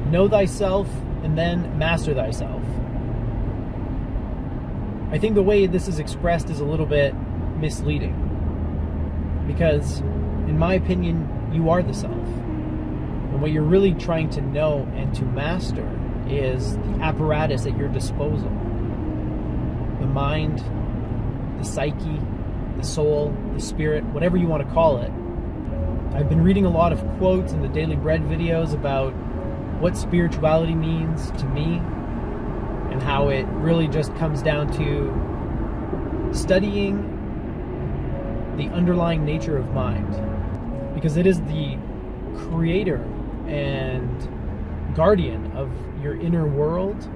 know thyself and then master thyself. I think the way this is expressed is a little bit misleading, because in my opinion, you are the self. And what you're really trying to know and to master is the apparatus at your disposal. The mind, the psyche, the soul, the spirit, whatever you want to call it. I've been reading a lot of quotes in the Daily Bread videos about what spirituality means to me, and how it really just comes down to studying the underlying nature of mind, because it is the creator and guardian of your inner world,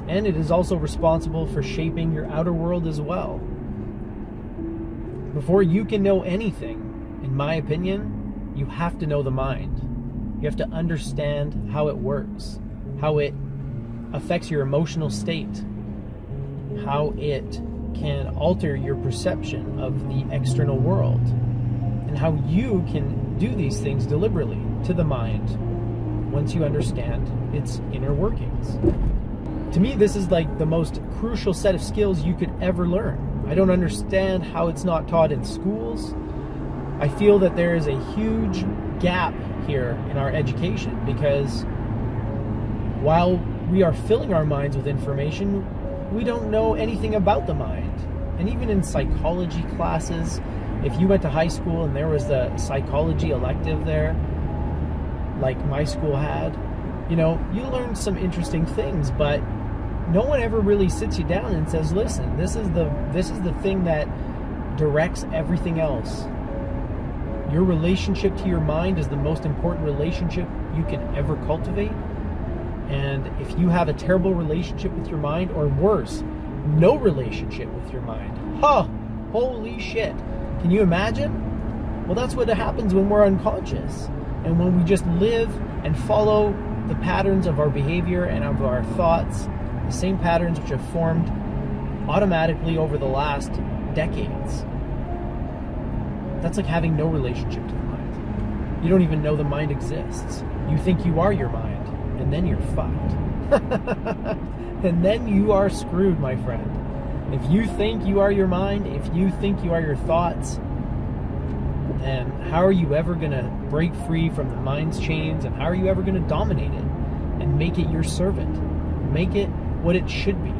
and it is also responsible for shaping your outer world as well. Before you can know anything, in my opinion, you have to know the mind. You have to understand how it works, how it affects your emotional state, how it can alter your perception of the external world, and how you can do these things deliberately to the mind once you understand its inner workings. To me, this is like the most crucial set of skills you could ever learn. I don't understand how it's not taught in schools. I feel that there is a huge gap here in our education, because while we are filling our minds with information, we don't know anything about the mind. And even in psychology classes, if you went to high school and there was a psychology elective there, like my school had, you learn some interesting things, but no one ever really sits you down and says, listen, this is the thing that directs everything else. Your relationship to your mind is the most important relationship you can ever cultivate. And if you have a terrible relationship with your mind, or worse, no relationship with your mind, holy shit. Can you imagine? Well, that's what happens when we're unconscious. And when we just live and follow the patterns of our behavior and of our thoughts, the same patterns which have formed automatically over the last decades. That's like having no relationship to the mind. You don't even know the mind exists. You think you are your mind, and then you're fucked. And then you are screwed, my friend. If you think you are your mind, if you think you are your thoughts, then how are you ever going to break free from the mind's chains, and how are you ever going to dominate it and make it your servant? Make it what it should be.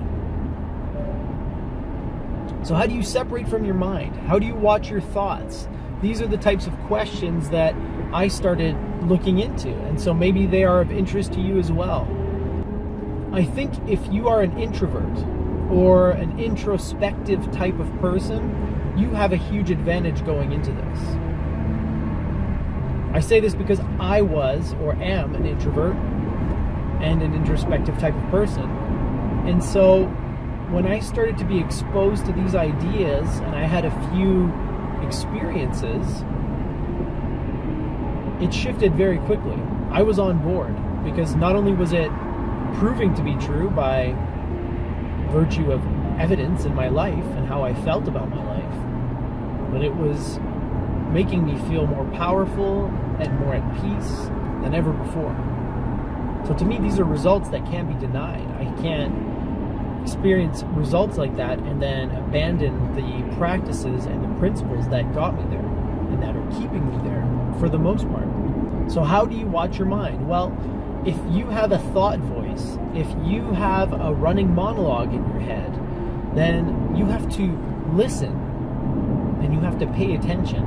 So how do you separate from your mind? How do you watch your thoughts? These are the types of questions that I started looking into, and so maybe they are of interest to you as well. I think if you are an introvert or an introspective type of person, you have a huge advantage going into this. I say this because I was or am an introvert and an introspective type of person. And so when I started to be exposed to these ideas and I had a few experiences, it shifted very quickly. I was on board, because not only was it proving to be true by virtue of evidence in my life and how I felt about my life, but it was making me feel more powerful and more at peace than ever before. So to me, these are results that can't be denied. I can't experience results like that and then abandon the practices and the principles that got me there and that are keeping me there for the most part. So how do you watch your mind? Well, if you have a thought voice, if you have a running monologue in your head, then you have to listen, and you have to pay attention,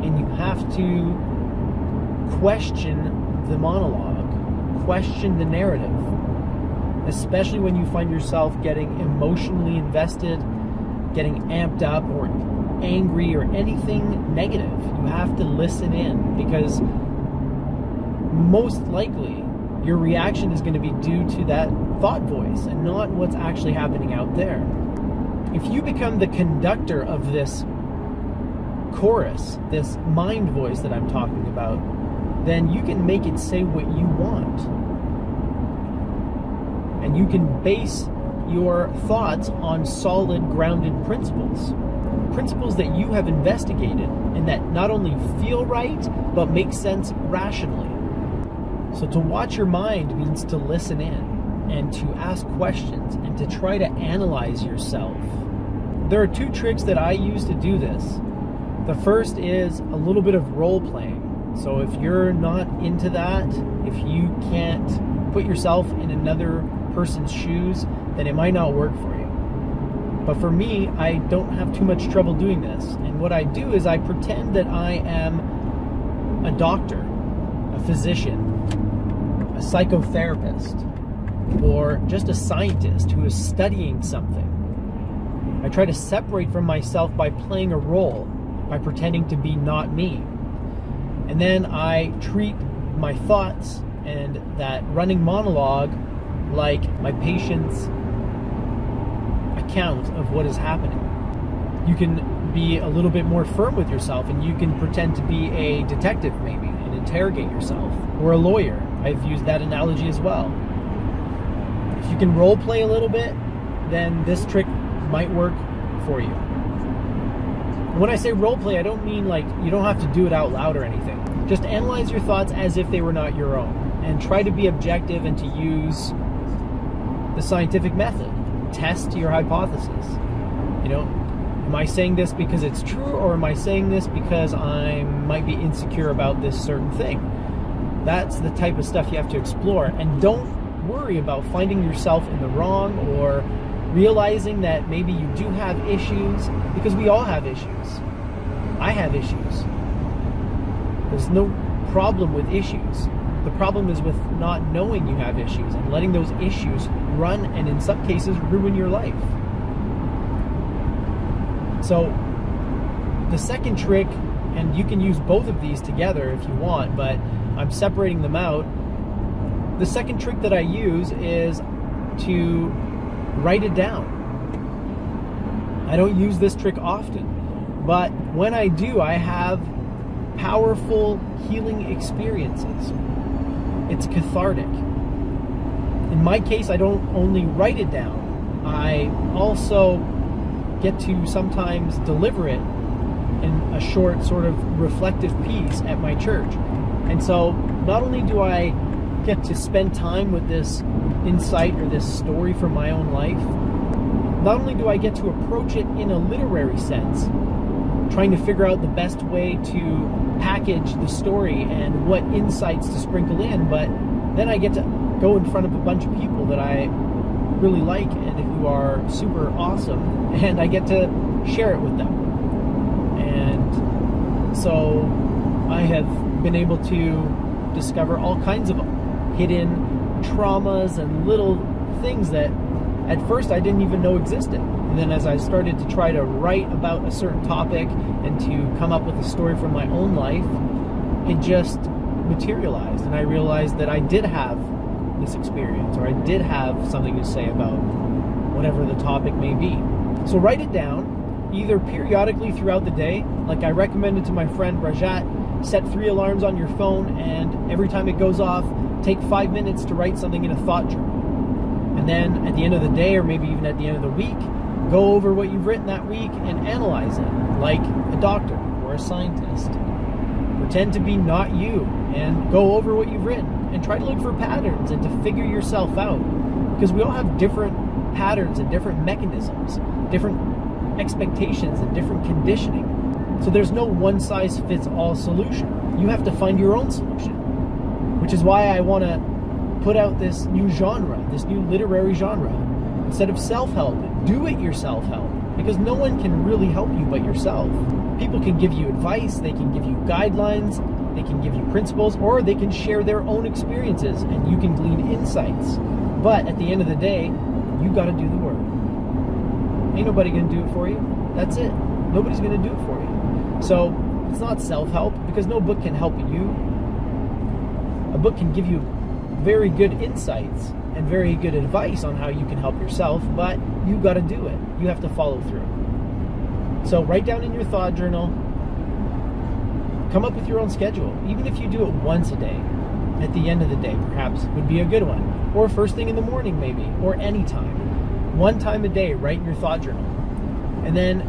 and you have to question the monologue, question the narrative, especially when you find yourself getting emotionally invested, getting amped up, or angry, or anything negative. You have to listen in, because most likely your reaction is going to be due to that thought voice and not what's actually happening out there. If you become the conductor of this chorus, this mind voice that I'm talking about, then you can make it say what you want. And you can base your thoughts on solid, grounded principles. Principles that you have investigated and that not only feel right, but make sense rationally. So to watch your mind means to listen in and to ask questions and to try to analyze yourself. There are 2 tricks that I use to do this. The first is a little bit of role playing. So if you're not into that, if you can't put yourself in another person's shoes, then it might not work for you. But for me, I don't have too much trouble doing this. And what I do is I pretend that I am a doctor, a physician, a psychotherapist, or just a scientist who is studying something. I try to separate from myself by playing a role, by pretending to be not me. And then I treat my thoughts and that running monologue like my patient's account of what is happening. You can be a little bit more firm with yourself, and you can pretend to be a detective maybe and interrogate yourself, or a lawyer. I've used that analogy as well. If you can role play a little bit, then this trick might work for you. When I say role play, I don't mean like you don't have to do it out loud or anything. Just analyze your thoughts as if they were not your own, and try to be objective and to use the scientific method. Test your hypothesis. Am I saying this because it's true, or am I saying this because I might be insecure about this certain thing? That's the type of stuff you have to explore. And don't worry about finding yourself in the wrong or realizing that maybe you do have issues, because we all have issues. I have issues. There's no problem with issues. The problem is with not knowing you have issues and letting those issues run and in some cases ruin your life. So the second trick, and you can use both of these together if you want, but I'm separating them out. The second trick that I use is to write it down. I don't use this trick often, but when I do, I have powerful healing experiences. It's cathartic. In my case, I don't only write it down, I also get to sometimes deliver it in a short sort of reflective piece at my church. And so not only do I get to spend time with this insight or this story from my own life, not only do I get to approach it in a literary sense, trying to figure out the best way to package the story and what insights to sprinkle in, but then I get to go in front of a bunch of people that I really like and who are super awesome, and I get to share it with them. And so I have been able to discover all kinds of hidden traumas and little things that at first I didn't even know existed. And then as I started to try to write about a certain topic and to come up with a story from my own life, it just materialized. And I realized that I did have this experience, or I did have something to say about whatever the topic may be. So write it down, either periodically throughout the day, like I recommended to my friend Rajat, set 3 alarms on your phone, and every time it goes off, take 5 minutes to write something in a thought journal. And then at the end of the day, or maybe even at the end of the week, go over what you've written that week and analyze it like a doctor or a scientist. Pretend to be not you and go over what you've written and try to look for patterns and to figure yourself out, because we all have different patterns and different mechanisms, different expectations and different conditioning. So there's no one-size-fits-all solution. You have to find your own solution, which is why I want to put out this new genre, this new literary genre. Instead of self-help, do-it-yourself help, because no one can really help you but yourself. People can give you advice, they can give you guidelines, they can give you principles, or they can share their own experiences and you can glean insights. But at the end of the day, you got to do the work. Ain't nobody going to do it for you. That's it. Nobody's going to do it for you. So it's not self-help, because no book can help you. A book can give you very good insights and very good advice on how you can help yourself, but you got to do it. You have to follow through. So write down in your thought journal, come up with your own schedule. Even if you do it once a day, at the end of the day perhaps would be a good one, or first thing in the morning maybe, or any time. One time a day, write in your thought journal. And then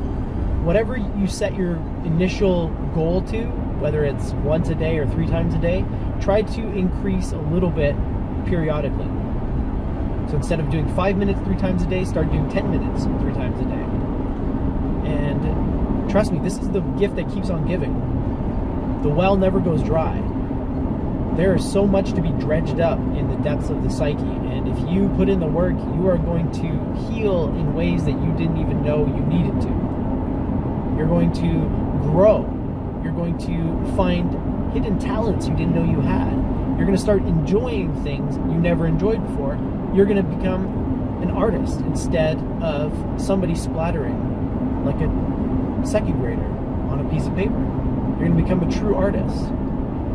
whatever you set your initial goal to, whether it's once a day or 3 times a day, try to increase a little bit periodically. So instead of doing 5 minutes 3 times a day, start doing 10 minutes 3 times a day. And trust me, this is the gift that keeps on giving. The well never goes dry. There is so much to be dredged up in the depths of the psyche, and if you put in the work, you are going to heal in ways that you didn't even know you needed to. You're going to grow. You're going to find hidden talents you didn't know you had. You're going to start enjoying things you never enjoyed before. You're going to become an artist instead of somebody splattering like a second grader on a piece of paper. You're going to become a true artist.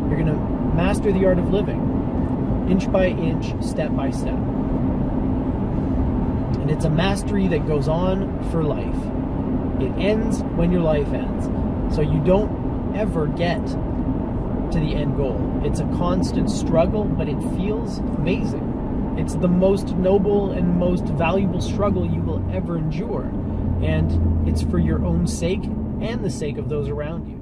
You're going to master the art of living, inch by inch, step by step. And it's a mastery that goes on for life. It ends when your life ends. So you don't ever get to the end goal. It's a constant struggle, but it feels amazing. It's the most noble and most valuable struggle you will ever endure. And it's for your own sake and the sake of those around you.